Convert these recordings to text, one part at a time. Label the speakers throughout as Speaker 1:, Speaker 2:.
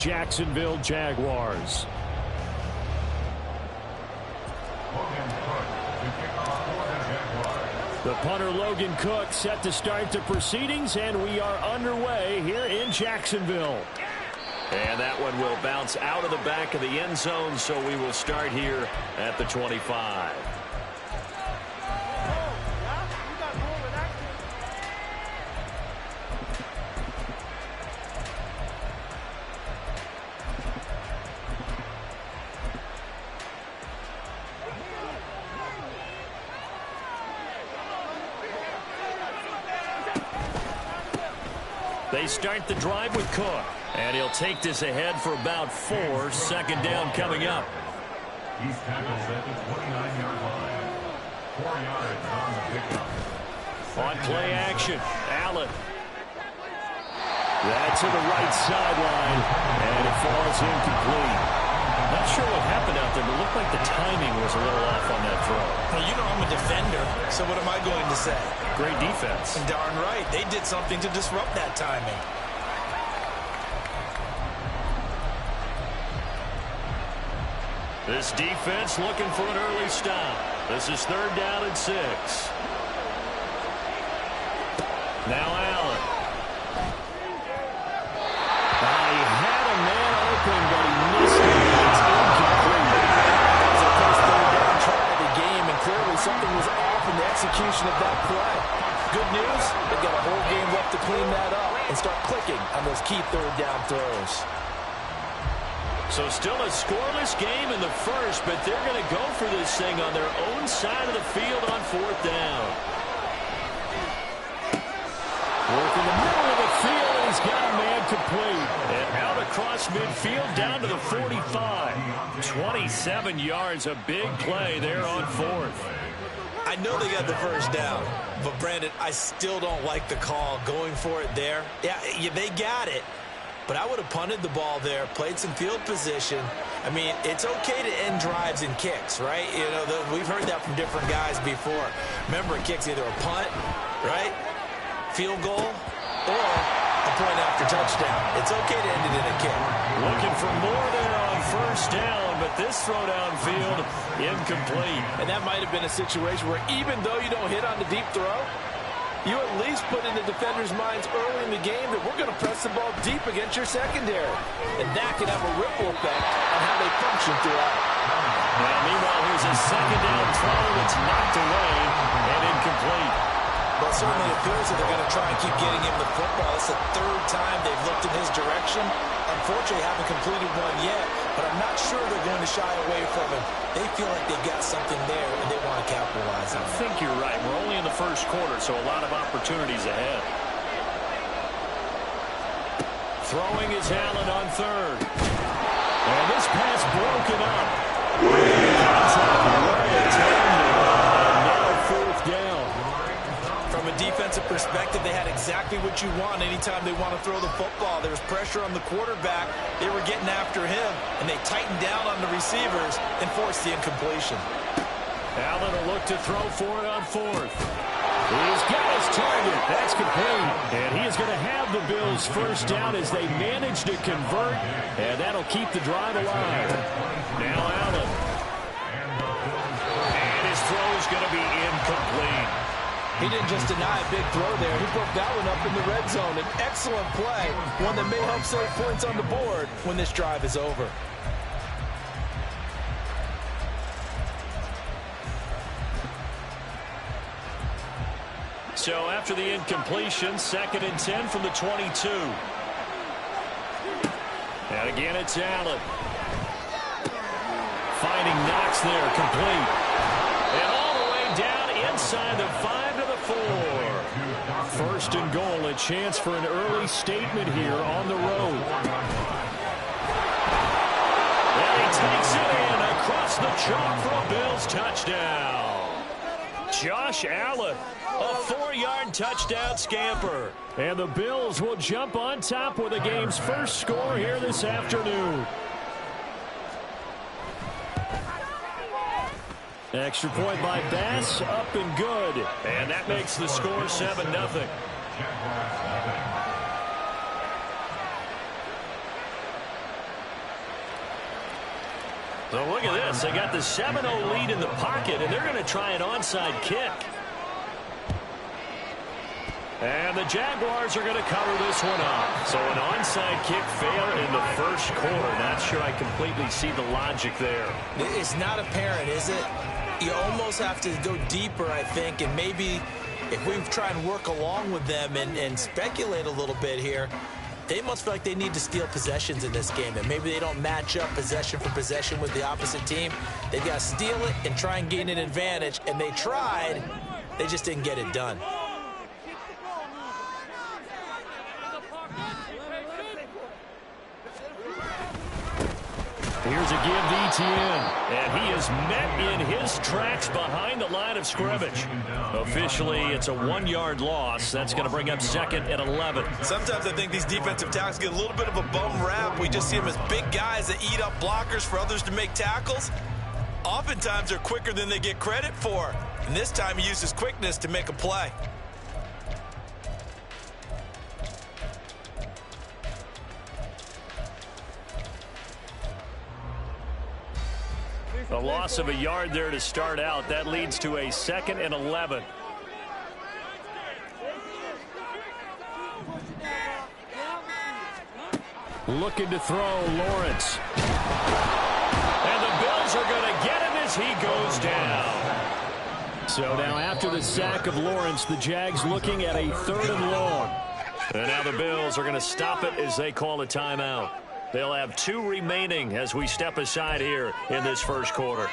Speaker 1: Jacksonville Jaguars. The punter Logan Cook set to start the proceedings, and we are underway here in Jacksonville.
Speaker 2: And that one will bounce out of the back of the end zone, so we will start here at the 25. They start the drive with Cook. And he'll take this ahead for about 4. Second down coming up.
Speaker 3: He's tackled at the 29-yard line. 4 yards on the pickup.
Speaker 1: On play action, Allen. That's to the right sideline, and it falls incomplete. Not sure what happened out there, but it looked like the timing was a little off on that throw.
Speaker 4: Well, you know I'm a defender, so what am I going to say?
Speaker 1: Great defense.
Speaker 4: And darn right, they did something to disrupt that timing.
Speaker 1: This defense looking for an early stop. This is 3rd down and 6. Now Allen. He had a man open, but he missed it. It's incomplete.
Speaker 5: That was the first 3rd down try of the game, and clearly something was off in the execution of that play. Good news, they've got a whole game left to clean that up and start clicking on those key 3rd down throws.
Speaker 1: So still a scoreless game in the first, but they're going to go for this thing on their own side of the field on 4th down. Work in the middle of the field, and he's got a man complete. And out across midfield down to the 45. 27 yards, a big play there on 4th.
Speaker 4: I know they got the first down, but Brandon, I still don't like the call going for it there. Yeah, they got it. But I would have punted the ball there, played some field position. I mean, it's okay to end drives and kicks, right? You know, we've heard that from different guys before. Remember, a kick's either a punt, right, field goal, or a point after touchdown. It's okay to end it in a kick.
Speaker 1: Looking for more there on 1st down, but this throw downfield incomplete.
Speaker 5: And that might have been a situation where even though you don't hit on the deep throw, you at least put in the defenders' minds early in the game that we're going to press the ball deep against your secondary. And that can have a ripple effect on how they function throughout.
Speaker 1: Now, meanwhile, here's a 2nd down throw that's knocked away and incomplete.
Speaker 4: Well, it certainly appears that they're going to try and keep getting him the football. It's the 3rd time they've looked in his direction. Unfortunately, haven't completed one yet, but I'm not sure they're going to shy away from him. They feel like they've got something there, and they want to capitalize on it.
Speaker 1: I think you're right. We're only in the 1st quarter, so a lot of opportunities ahead. Throwing is Allen on 3rd. And this pass broken up. Now 4th down.
Speaker 4: From a defensive perspective, they had exactly what you want anytime they want to throw the football. There was pressure on the quarterback. They were getting after him, and they tightened down on the receivers and forced the incompletion.
Speaker 1: Allen will look to throw for it on 4th. He's got his target. That's complete. And he is going to have the Bills' 1st down as they manage to convert, and that'll keep the drive alive. Now Allen. And his throw is going to be incomplete.
Speaker 5: He didn't just deny a big throw there. He broke that one up in the red zone. An excellent play, one that may help save points on the board when this drive is over.
Speaker 1: So after the incompletion, 2nd and 10 from the 22. And again, it's Allen. Finding Knox there, complete. And all the way down inside the 5 to the 4. 1st and goal, a chance for an early statement here on the road. And he takes it in across the chalk for a Bills touchdown. Josh Allen, a 4-yard touchdown scamper. And the Bills will jump on top with the game's first score here this afternoon. Extra point by Bass, up and good. And that makes the score 7-0. So look at this. They got the 7-0 lead in the pocket, and they're going to try an onside kick. And the Jaguars are going to cover this one up. So an onside kick failed in the first quarter. Not sure I completely see the logic there.
Speaker 4: It's not apparent, is it? You almost have to go deeper, I think, and maybe if we try and work along with them and speculate a little bit here, they must feel like they need to steal possessions in this game, and maybe they don't match up possession for possession with the opposite team. They've got to steal it and try and gain an advantage, and they tried. They just didn't get it done.
Speaker 1: Here's a give to Etienne, and he is met in his tracks behind the line of scrimmage. Officially, it's a 1-yard loss. That's going to bring up 2nd and 11.
Speaker 4: Sometimes I think these defensive tackles get a little bit of a bum rap. We just see them as big guys that eat up blockers for others to make tackles. Oftentimes, they're quicker than they get credit for. And this time, he used his quickness to make a play.
Speaker 1: A loss of a yard there to start out. That leads to a 2nd and 11. Looking to throw, Lawrence. And the Bills are going to get him as he goes down. So now after the sack of Lawrence, the Jags looking at a 3rd and long. And now the Bills are going to stop it as they call a timeout. They'll have 2 remaining as we step aside here in this first quarter.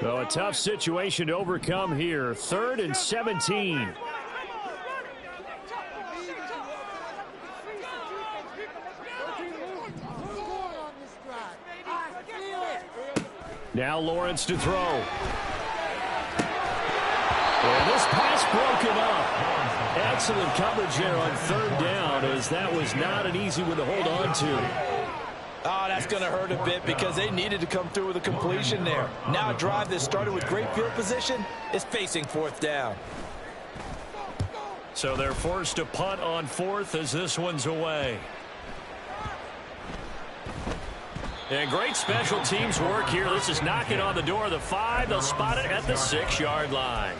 Speaker 1: So a tough situation to overcome here. 3rd and 17. Now Lawrence to throw. And this pass broken up. Excellent coverage there on 3rd down, as that was not an easy one to hold on to.
Speaker 5: Oh, that's going to hurt a bit because they needed to come through with a completion there. Now a drive that started with great field position is facing 4th down.
Speaker 1: So they're forced to punt on 4th as this one's away. And great special teams work here. This is knocking on the door of the 5. They'll spot it at the 6-yard line.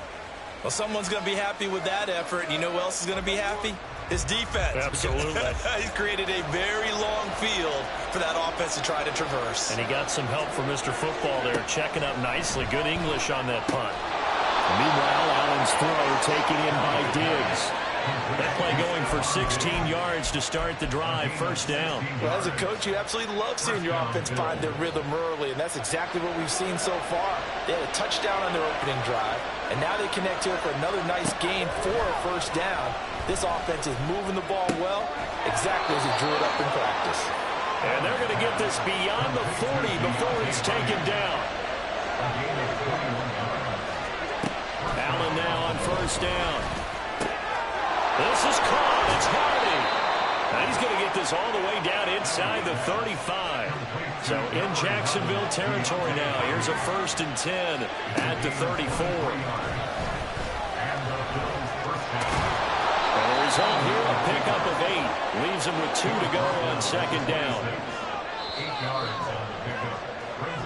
Speaker 4: Well, someone's going to be happy with that effort. And you know who else is going to be happy? His defense.
Speaker 1: Absolutely.
Speaker 4: He's created a very long field for that offense to try to traverse.
Speaker 1: And he got some help from Mr. Football there, checking up nicely. Good English on that punt. Meanwhile, Allen's throw taken in by Diggs. That play going for 16 yards to start the drive. 1st down.
Speaker 5: Well, as a coach, you absolutely love seeing your offense find their rhythm early, and that's exactly what we've seen so far. They had a touchdown on their opening drive, and now they connect here for another nice gain for a 1st down. This offense is moving the ball well, exactly as he drew it up in practice.
Speaker 1: And they're going to get this beyond the 40 before it's taken down. Allen now on 1st down. This is caught. It's Hardy. And he's going to get this all the way down inside the 35. So in Jacksonville territory now. Here's a 1st and 10 at the 34. And the result here, a pickup of 8. Leaves him with 2 to go on 2nd down.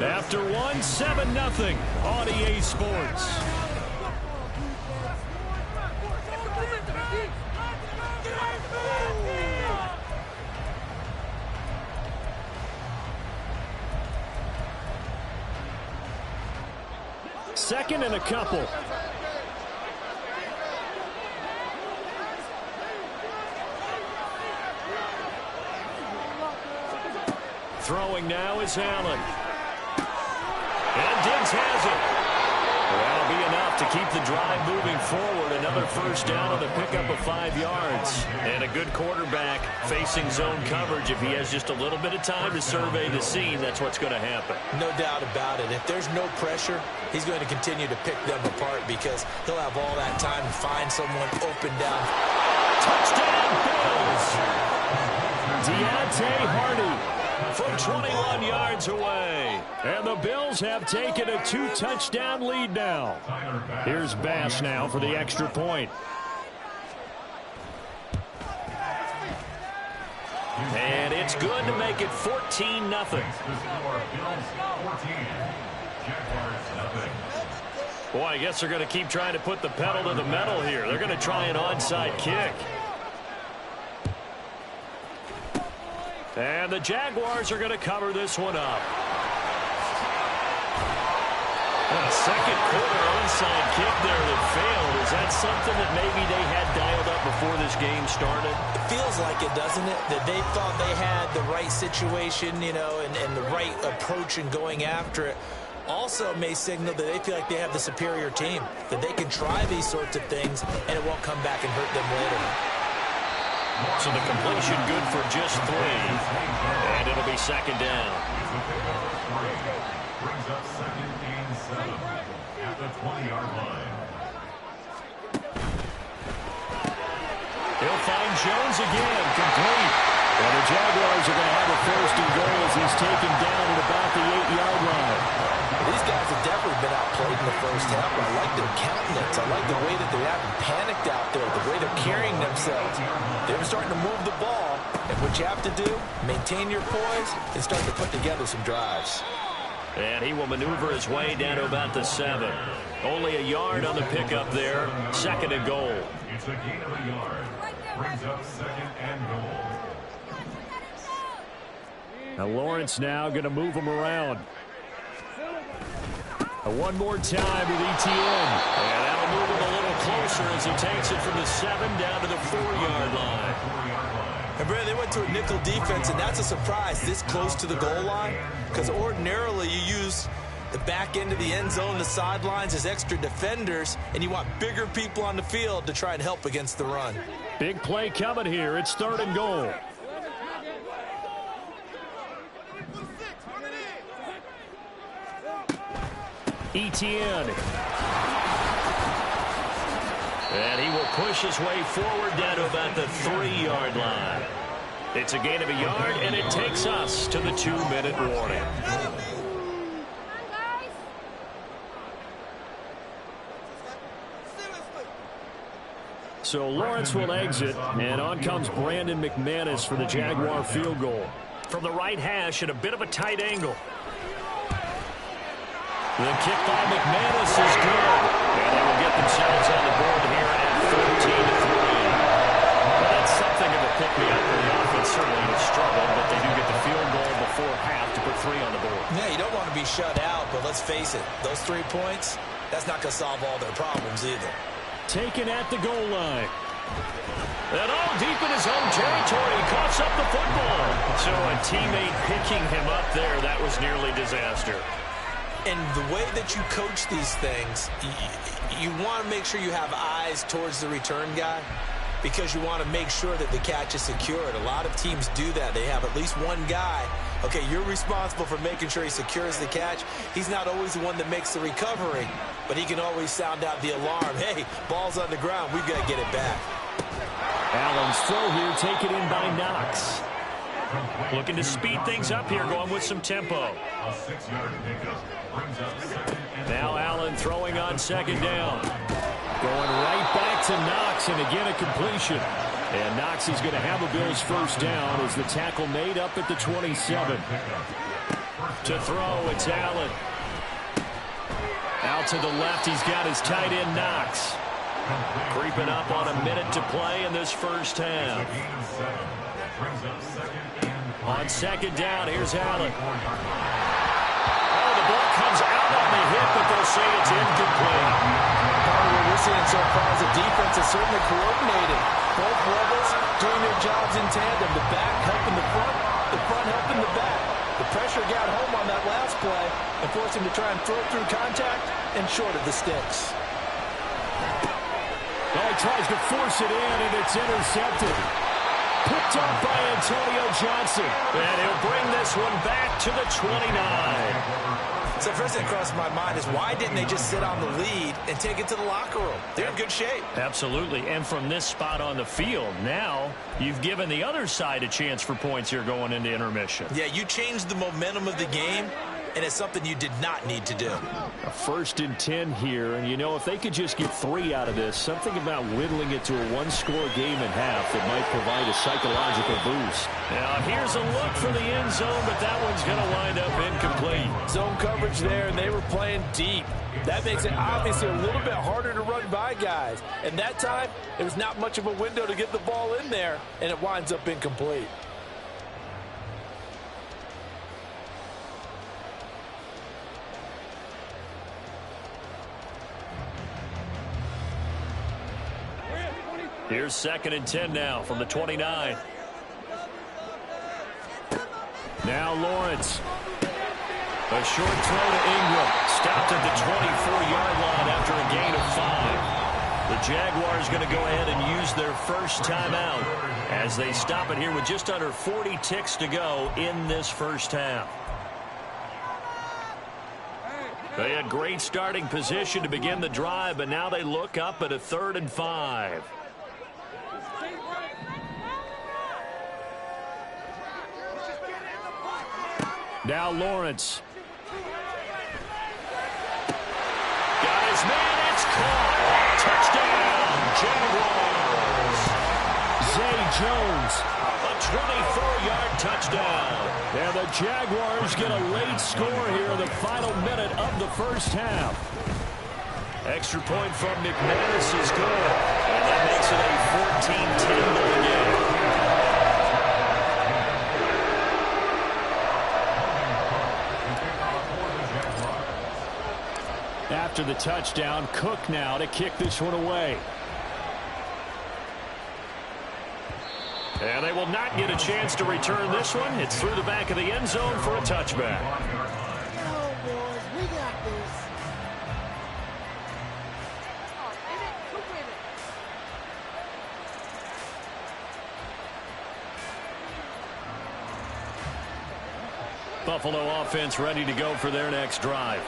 Speaker 1: After 1, 7-0 on EA Sports. Second and a couple. Throwing now is Allen. And Diggs has it. That'll be enough to keep the drive moving forward. Another 1st down on the pickup of 5 yards. And a good quarterback facing zone coverage. If he has just a little bit of time to survey the scene, that's what's going to happen.
Speaker 4: No doubt about it. If there's no pressure, he's going to continue to pick them apart because he'll have all that time to find someone open down.
Speaker 1: Touchdown, Bills! Deontay Hardy from 21 yards away. And the Bills have taken a 2-touchdown lead now. Here's Bass now for the extra point. And it's good to make it 14-0.
Speaker 3: Bills 14, Jaguars nothing.
Speaker 1: Boy, I guess they're going to keep trying to put the pedal to the metal here. They're going to try an onside kick. And the Jaguars are going to cover this one up. A second quarter onside kick there that failed. Is that something that maybe they had dialed up before this game started?
Speaker 4: It feels like it, doesn't it? That they thought they had the right situation, you know, and the right approach in going after it. Also may signal that they feel like they have the superior team, that they can try these sorts of things and it won't come back and hurt them later.
Speaker 1: So the completion good for just 3. And it'll be second down.
Speaker 3: Brings up second and 7 at the 20-yard line.
Speaker 1: He'll find Jones again, complete. And the Jaguars are going to have a first and goal as he's taken down at about the 8-yard line.
Speaker 4: These guys have definitely been outplayed in the first half, but I like their countenance. I like the way that they haven't panicked out there, the way they're carrying themselves. They're starting to move the ball, and what you have to do, maintain your poise and start to put together some drives.
Speaker 1: And he will maneuver his way down to about the 7. Only a yard on the pickup there. Second and goal.
Speaker 3: It's a gain of a yard. Brings up second and goal.
Speaker 1: Now Lawrence now going to move him around. One more time with ETN. And that'll move him a little closer as he takes it from the 7 down to the 4-yard line.
Speaker 4: And Brad, they went to a nickel defense, and that's a surprise this close to the goal line, because ordinarily you use the back end of the end zone, the sidelines as extra defenders, and you want bigger people on the field to try and help against the run.
Speaker 1: Big play coming here. It's third and goal. ETN. And he will push his way forward down to about the 3-yard line. It's a gain of a yard, and it takes us to the 2-minute warning. So Lawrence will exit, and on comes Brandon McManus for the Jaguar field goal. From the right hash at a bit of a tight angle. The kick by McManus is good. And they will get themselves on the board here at 14-3. Well, that's something of a pick-me-up for the offense. Certainly has struggled, but they do get the field goal before half to put 3 on the board.
Speaker 4: Yeah, you don't want to be shut out, but let's face it, those 3 points, that's not going to solve all their problems either.
Speaker 1: Taken at the goal line. And all deep in his own territory, coughs up the football. So a teammate picking him up there, that was nearly disaster.
Speaker 4: And the way that you coach these things, you want to make sure you have eyes towards the return guy because you want to make sure that the catch is secured. A lot of teams do that. They have at least one guy. Okay, you're responsible for making sure he secures the catch. He's not always the one that makes the recovery, but he can always sound out the alarm. Hey, ball's on the ground. We've got to get it back.
Speaker 1: Allen's throw here taken in by Knox. Looking to speed things up here, going with some tempo.
Speaker 3: A 6-yard pickup brings up second and
Speaker 1: Now Allen throwing on second down. Going right back to Knox, and again a completion. And Knox is going to have a Bills first down as the tackle made up at the 27. To throw, it's Allen. Out to the left, he's got his tight end Knox. Creeping up on a minute to play in this first half. On second down, here's Allen. Oh, the ball comes out on the hit, but they'll say it's incomplete.
Speaker 5: Part of what we're seeing so far is the defense is certainly coordinated. Both levels doing their jobs in tandem. The back helping the front helping the back. The pressure got home on that last play and forced him to try and throw through contact and short of the sticks.
Speaker 1: Well, he tries to force it in, and it's intercepted. Picked up by Antonio Johnson. And he'll bring this one back to the 29.
Speaker 4: So first thing across my mind is why didn't they just sit on the lead and take it to the locker room? They're in good shape.
Speaker 1: Absolutely. And from this spot on the field, now you've given the other side a chance for points here going into intermission.
Speaker 4: Yeah, you changed the momentum of the game, and it's something you did not need to do.
Speaker 1: A 1st and 10 here, and you know, if they could just get 3 out of this, something about whittling it to a one-score game and half that might provide a psychological boost.
Speaker 2: Now here's a look for the end zone, but that one's going to wind up incomplete.
Speaker 5: Zone coverage there, and they were playing deep. That makes it obviously a little bit harder to run by guys. And that time, there was not much of a window to get the ball in there, and it winds up incomplete.
Speaker 2: Here's 2nd and 10 now from the 29.
Speaker 1: Now Lawrence.
Speaker 2: A short throw to Ingram. Stopped at the 24-yard line after a gain of 5. The Jaguars going to go ahead and use their first timeout as they stop it here with just under 40 ticks to go in this first half. They had great starting position to begin the drive, but now they look up at a 3rd and 5.
Speaker 1: Now Lawrence.
Speaker 2: Got his man. It's caught. Touchdown, Jaguars.
Speaker 1: Zay Jones.
Speaker 2: A 24-yard touchdown.
Speaker 1: And the Jaguars get a late score here in the final minute of the first half.
Speaker 2: Extra point from McManus is good. And that makes it a 14-10 ball game.
Speaker 1: After the touchdown, Cook now to kick this one away.
Speaker 2: And they will not get a chance to return this one. It's through the back of the end zone for a touchback.
Speaker 6: Oh, boys, we got this.
Speaker 2: Buffalo offense ready to go for their next drive.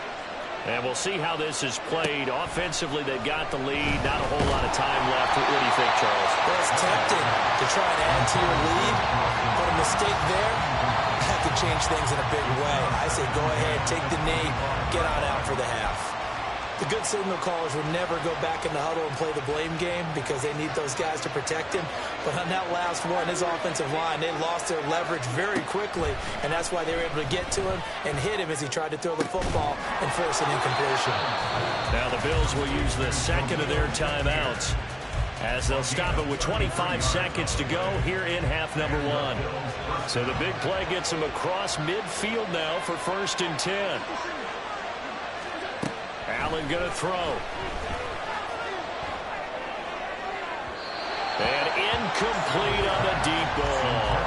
Speaker 2: And we'll see how this is played. Offensively, they've got the lead. Not a whole lot of time left. What do you think, Charles?
Speaker 4: Well, it's tempting to try and add to your lead, but a mistake there that could change things in a big way. I say go ahead, take the knee, get on out for the half. The good signal callers would never go back in the huddle and play the blame game because they need those guys to protect him. But on that last one, his offensive line, they lost their leverage very quickly, and that's why they were able to get to him and hit him as he tried to throw the football and force an incompletion.
Speaker 2: Now the Bills will use the second of their timeouts as they'll stop it with 25 seconds to go here in half number 1. So the big play gets them across midfield now for 1st and 10. Allen going to throw. And incomplete on the deep ball.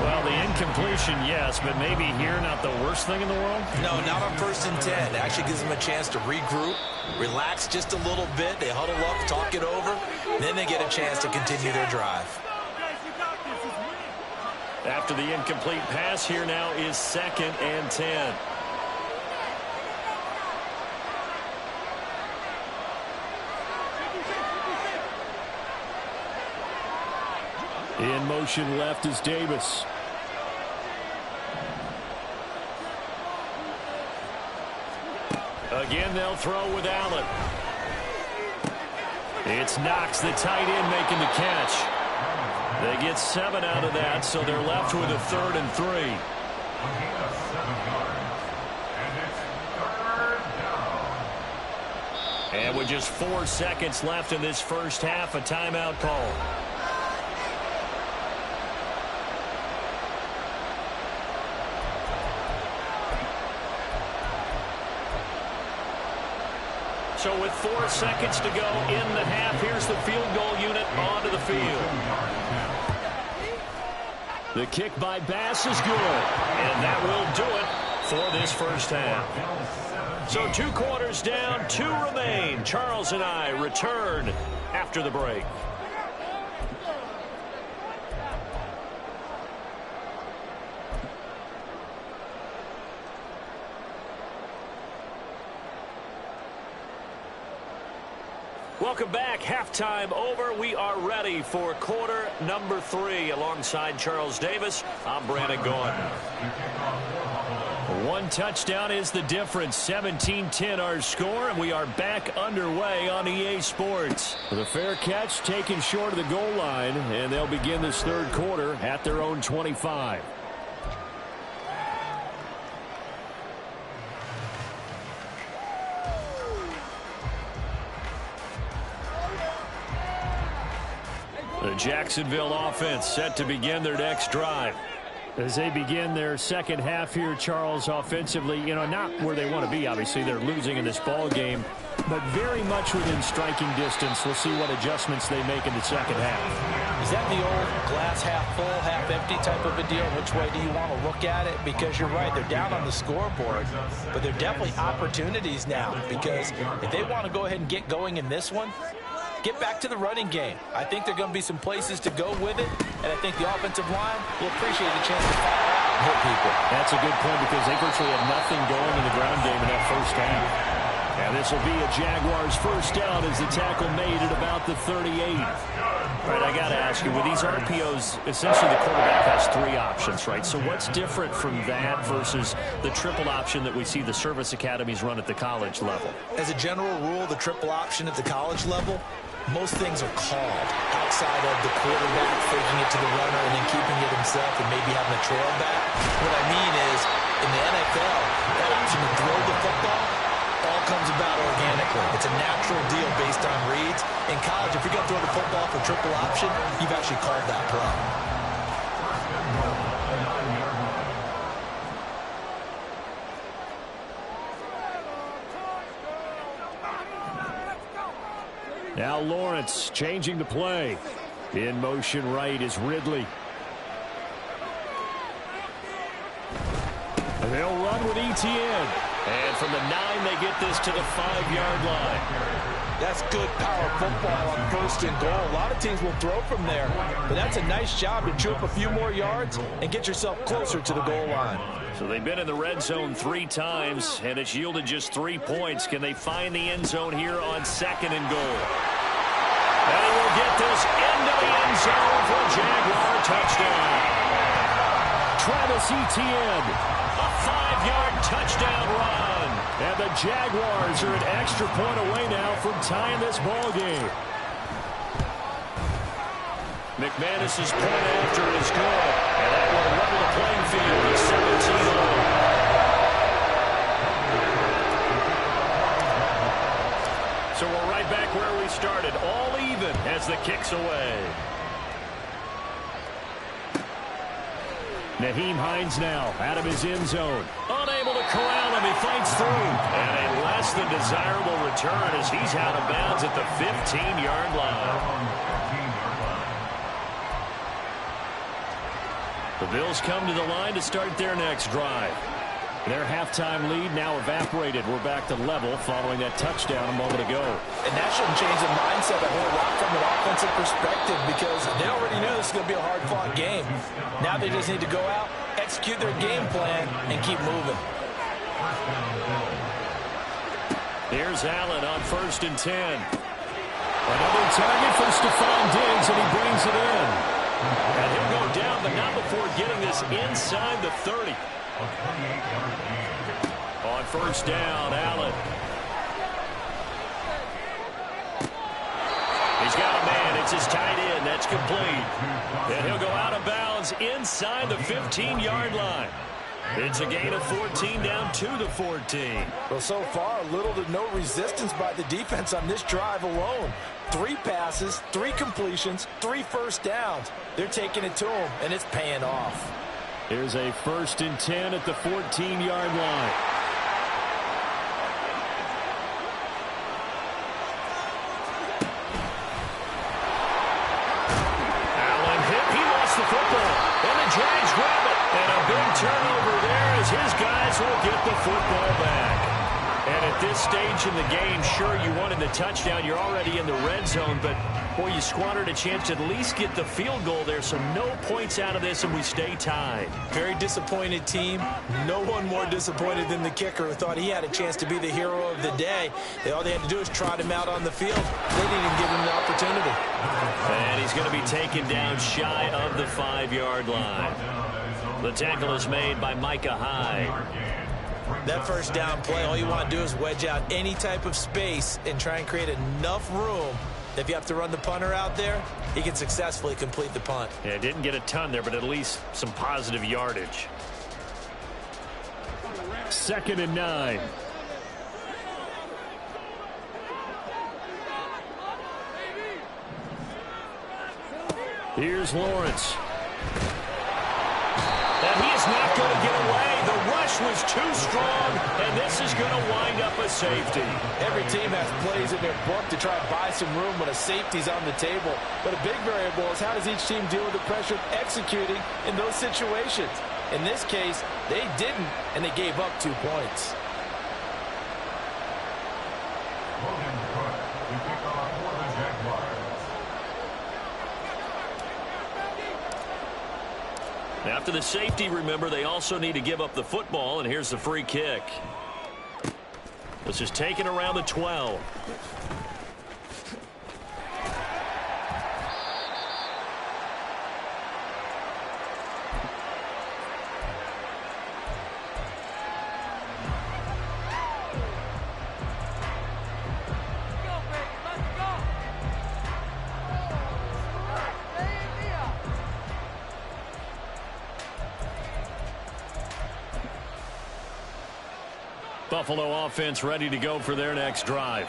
Speaker 1: Well, the incompletion, yes, but maybe here not the worst thing in the world?
Speaker 4: No, not on 1st and 10. It actually gives them a chance to regroup, relax just a little bit. They huddle up, talk it over, then they get a chance to continue their drive.
Speaker 2: After the incomplete pass, here now is 2nd and 10.
Speaker 1: In motion left is Davis.
Speaker 2: Again, they'll throw with Allen. It's Knox, the tight end, making the catch. They get 7 out of that, so they're left with a 3rd and 3. And with just 4 seconds left in this first half, a timeout call. So with 4 seconds to go in the half, here's the field goal unit onto the field.
Speaker 1: The kick by Bass is good.
Speaker 2: And that will do it for this first half. So 2 quarters down, 2 remain. Charles and I return after the break. Welcome back. Halftime over. We are ready for quarter number 3. Alongside Charles Davis, I'm Brandon Gaughan.
Speaker 1: One touchdown is the difference. 17-10 our score, and we are back underway on EA Sports. The fair catch taken short of the goal line, and they'll begin this third quarter at their own 25. The Jacksonville offense set to begin their next drive. As they begin their second half here, Charles, offensively, not where they want to be, obviously. They're losing in this ball game, but very much within striking distance. We'll see what adjustments they make in the second half.
Speaker 5: Is that the old glass half full, half empty type of a deal? Which way do you want to look at it? Because you're right, they're down on the scoreboard, but they're definitely opportunities now, because if they want to go ahead and get going in this one, get back to the running game. I think there are going to be some places to go with it, and I think the offensive line will appreciate the chance to fire out and hit people. That's a good point, because they virtually had nothing going in the ground game in that first half.
Speaker 1: And this will be a Jaguars first down as the tackle made at about the 38. All right, I got to ask you, with these RPOs, essentially the quarterback has three options, right? So what's different from that versus the triple option that we see the service academies run at the college level?
Speaker 4: As a general rule, the triple option at the college level, most things are called outside of the quarterback faking it to the runner and then keeping it himself and maybe having a trail back. What I mean is, in the NFL, that option to throw the football all comes about organically. It's a natural deal based on reads. In college, if you're going to throw the football for triple option, you've actually called that play.
Speaker 1: Now Lawrence changing the play. In motion right is Ridley. And they'll run with ETN. And from the 9, they get this to the 5-yard line.
Speaker 5: That's good power football on first and goal. A lot of teams will throw from there, but that's a nice job to chew up a few more yards and get yourself closer to the goal line.
Speaker 1: So they've been in the red zone 3 times, and it's yielded just 3 points. Can they find the end zone here on second and goal? And he will get this into the end zone for a Jaguar touchdown. Travis Etienne, a 5-yard touchdown run. And the Jaguars are an extra point away now from tying this ball game. McManus's point after is good. And that will level the playing field at 17-all. So we're right back where we started, all even as the kick's away. Nyheim Hines now out of his end zone. Unable to corral him. He fights through. And a less than desirable return as he's out of bounds at the 15-yard line. The Bills come to the line to start their next drive. Their halftime lead now evaporated. We're back to level following that touchdown a moment ago.
Speaker 5: And that shouldn't change the mindset a whole lot from an offensive perspective, because they already knew this was going to be a hard-fought game. Now they just need to go out, execute their game plan, and keep moving.
Speaker 1: Here's Allen on 1st and 10. Another target for Stephon Diggs, and he brings it in. And he'll go down, but not before getting this inside the 30. On 1st down, Allen. He's got a man. It's his tight end. That's complete. And he'll go out of bounds inside the 15-yard line. It's a gain of 14 down to the 14.
Speaker 5: Well, so far, little to no resistance by the defense on this drive alone. 3 passes, 3 completions, 3 first downs. They're taking it to him, and it's paying off.
Speaker 1: Here's a 1st and 10 at the 14-yard line. Allen hit. He lost the football. And the Jags grab it. And a big turnover there as his guys will get the football back. And at this stage in the game, sure, you wanted the touchdown. You're already in the red zone, but, boy, you squandered a chance to at least get the field goal there, so no points out of this, and we stay tied.
Speaker 4: Very disappointed team. No one more disappointed than the kicker, who thought he had a chance to be the hero of the day. All they had to do is trot him out on the field. They didn't even give him the opportunity.
Speaker 1: And he's going to be taken down shy of the 5-yard line. The tackle is made by Micah Hyde.
Speaker 4: That first down play, all you want to do is wedge out any type of space and try and create enough room. If you have to run the punter out there, he can successfully complete the punt.
Speaker 1: Yeah, didn't get a ton there, but at least some positive yardage. 2nd and 9. Here's Lawrence. And he is not going to get away. The rush was too strong, and this is going to wind up a safety.
Speaker 5: Every team has plays in their book to try and buy some room when a safety's on the table. But a big variable is how does each team deal with the pressure of executing in those situations. In this case, they didn't, and they gave up 2 points.
Speaker 3: Logan Cook to kick off for the Jaguars.
Speaker 1: After the safety, remember, they also need to give up the football, and here's the free kick. This is taken around the 12. Buffalo offense ready to go for their next drive.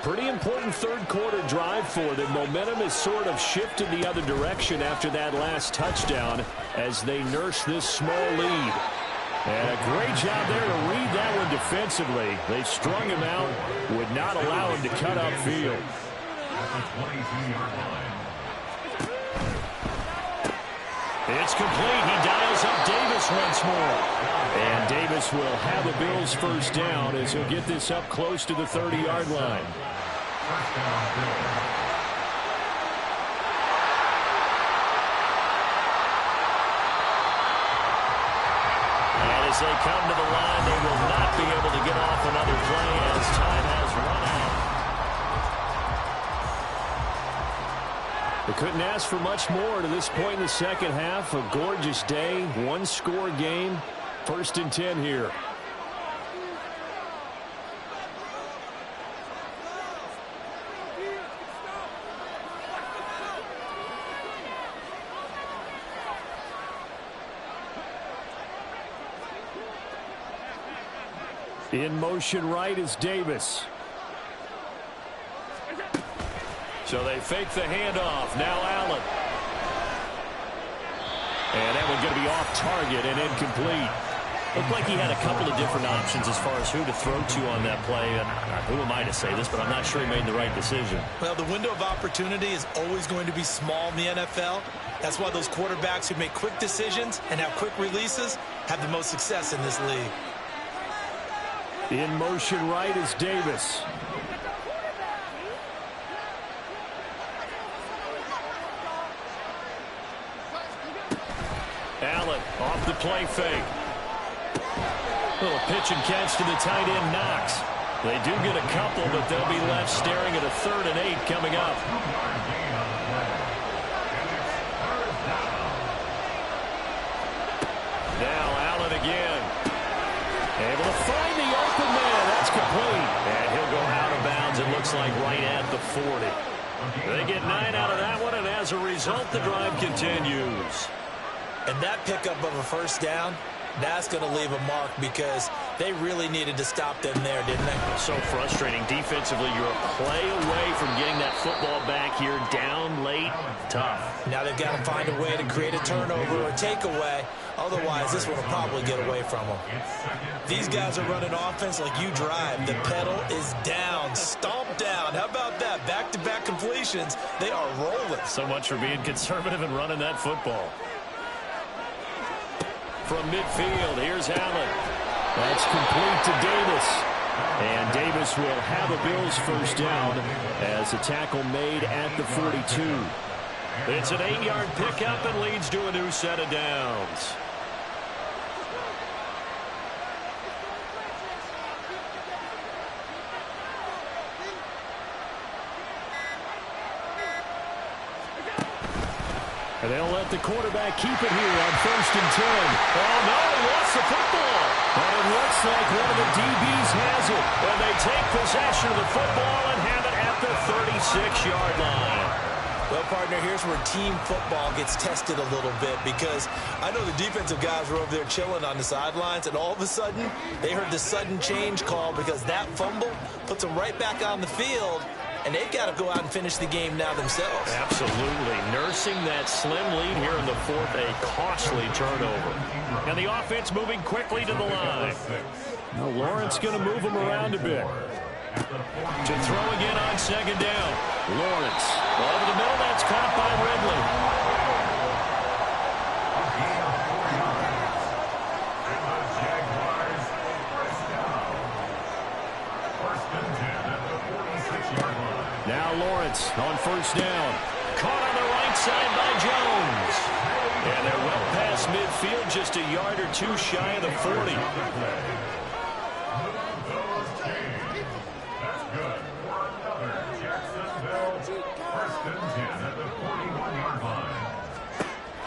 Speaker 1: Pretty important third quarter drive for them. Momentum has sort of shifted the other direction after that last touchdown as they nurse this small lead. And a great job there to read that one defensively. They strung him out, would not allow him to cut upfield.
Speaker 3: At the 22-yard line.
Speaker 1: It's complete. He dials up Davis once more. And Davis will have the Bills first down as he'll get this up close to the 30-yard line.
Speaker 3: First down, Bills.
Speaker 1: And as they come to the line, they will not be able to get off another play as time has run out. They couldn't ask for much more to this point in the second half. A gorgeous day, one-score game. 1st and 10 here. In motion right is Davis. So they fake the handoff. Now Allen. And that one's going to be off target and incomplete. Looked like he had a couple of different options as far as who to throw to on that play. And who am I to say this, but I'm not sure he made the right decision.
Speaker 4: Well, the window of opportunity is always going to be small in the NFL. That's why those quarterbacks who make quick decisions and have quick releases have the most success in this league.
Speaker 1: In motion right is Davis. Allen off the play fake. Little pitch and catch to the tight end, Knox. They do get a couple, but they'll be left staring at a 3rd and 8 coming up. Now Allen again. Able to find the open man. That's complete. And he'll go out of bounds, it looks like, right at the 40. They get 9 out of that one, and as a result, the drive continues.
Speaker 4: And that pickup of a first down, that's going to leave a mark because they really needed to stop them there, didn't they?
Speaker 1: So frustrating. Defensively, you're a play away from getting that football back here. Down late, tough.
Speaker 4: Now they've got to find a way to create a turnover or takeaway. Otherwise, this one will probably get away from them. These guys are running offense like you drive. The pedal is down, stomped down. How about that? Back-to-back completions. They are rolling.
Speaker 1: So much for being conservative and running that football. From midfield, here's Allen. That's complete to Davis. And Davis will have a Bills first down as a tackle made at the 42. It's an 8-yard pickup and leads to a new set of downs. And they'll let the quarterback keep it here on 1st and 10. Oh, no, he lost the football. But it looks like one of the DBs has it. And they take possession of the football and have it at the 36-yard line.
Speaker 4: Well, partner, here's where team football gets tested a little bit, because I know the defensive guys were over there chilling on the sidelines, and all of a sudden, they heard the sudden change call because that fumble puts them right back on the field, and they've got to go out and finish the game now themselves.
Speaker 1: Absolutely. Nursing that slim lead here in the fourth, a costly turnover. And the offense moving quickly to the line. Now Lawrence going to move him around a bit. To throw again on 2nd down. Lawrence over the middle. That's caught by Ridley. Now Lawrence on 1st down. Caught on the right side by Jones. And they're well past midfield, just a yard or two shy of the 40.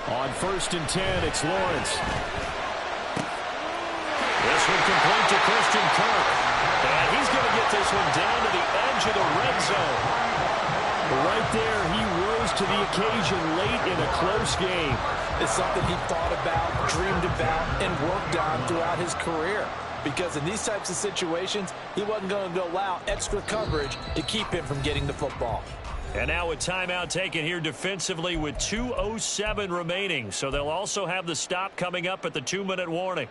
Speaker 1: On 1st and 10, it's Lawrence. This one complete to Christian Kirk. And he's going to get this one down to the edge of the red zone. Right there, he rose to the occasion late in a close game.
Speaker 5: It's something he thought about, dreamed about, and worked on throughout his career. Because in these types of situations, he wasn't going to allow extra coverage to keep him from getting the football.
Speaker 1: And now a timeout taken here defensively with 2:07 remaining. So they'll also have the stop coming up at the 2-minute warning.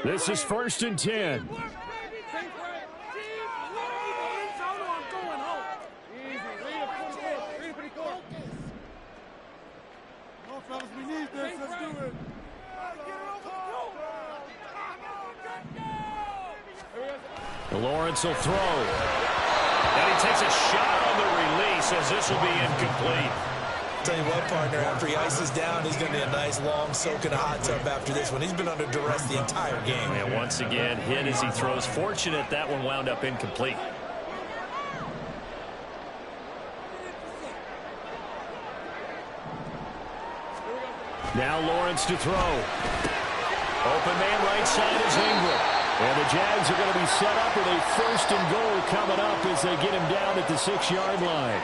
Speaker 1: This is 1st and 10.
Speaker 6: We need this. Let's do it.
Speaker 1: Lawrence will throw. And he takes a shot on the release as this will be incomplete.
Speaker 4: Tell you what, partner, after he ices down, he's going to be a nice long soak in a hot tub after this one. He's been under duress the entire game.
Speaker 1: And once again, hit as he throws. Fortunate that one wound up incomplete. Now Lawrence to throw. Open man right side is Ingram. And the Jags are going to be set up with a 1st and goal coming up as they get him down at the 6-yard line.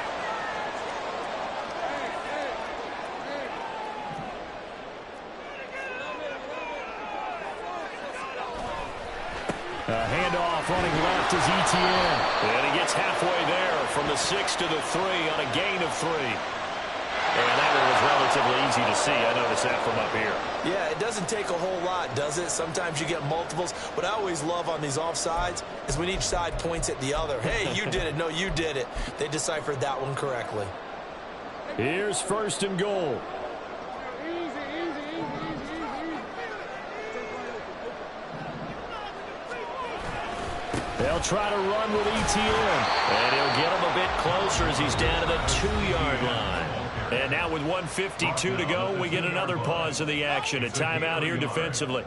Speaker 1: A handoff running left is Etienne. And he gets halfway there from the 6 to the 3 on a gain of 3. And that one was relatively easy to see. I noticed that from up here.
Speaker 4: Yeah, it doesn't take a whole lot, does it? Sometimes you get multiples. What I always love on these offsides is when each side points at the other. Hey, you did it. No, you did it. They deciphered that one correctly.
Speaker 1: Here's 1st and goal. They'll try to run with Etienne. And he'll get him a bit closer as he's down to the 2-yard line. And now with 1:52 to go, we get another pause of the action. A timeout here defensively.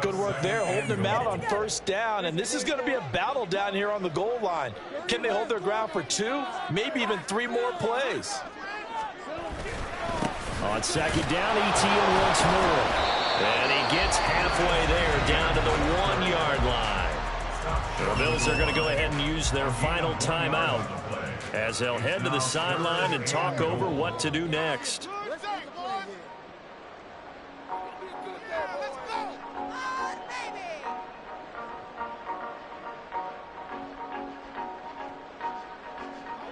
Speaker 5: Good work there, holding them out on 1st down. And this is going to be a battle down here on the goal line. Can they hold their ground for 2, maybe even 3 more plays?
Speaker 1: On 2nd down, Etienne once more. And he gets halfway there, down to the 1-yard line. The Bills are going to go ahead and use their final timeout as they'll head to the sideline and talk over what to do next.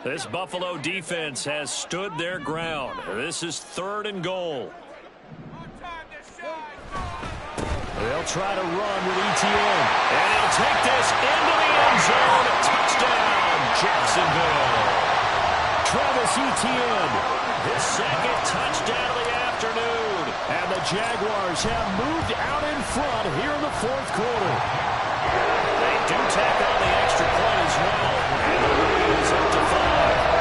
Speaker 1: This Buffalo defense has stood their ground. This is 3rd and goal. They'll try to run with Etienne. And he'll take this into the end zone. Touchdown, Jacksonville. Travis Etienne, his 2nd touchdown of the afternoon. And the Jaguars have moved out in front here in the 4th quarter. They do tack on the extra point as well. And the lead is up to 5.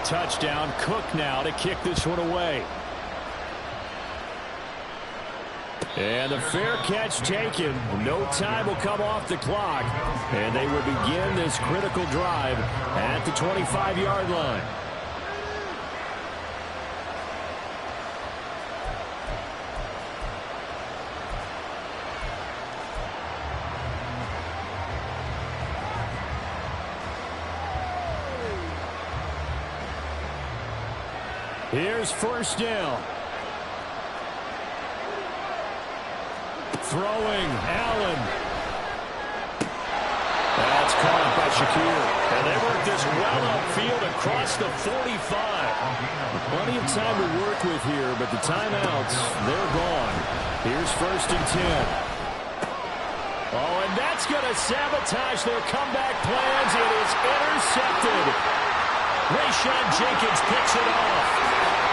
Speaker 1: touchdown. Cook now to kick this one away. And the fair catch taken. No time will come off the clock. And they will begin this critical drive at the 25-yard line. Here's first down. Throwing, Allen. That's caught by Shakir. And they work this well upfield across the 45. Plenty of time to work with here, but the timeouts, they're gone. Here's first and 10. Oh, and that's going to sabotage their comeback plans. It is intercepted. Rayshawn Jenkins picks it off.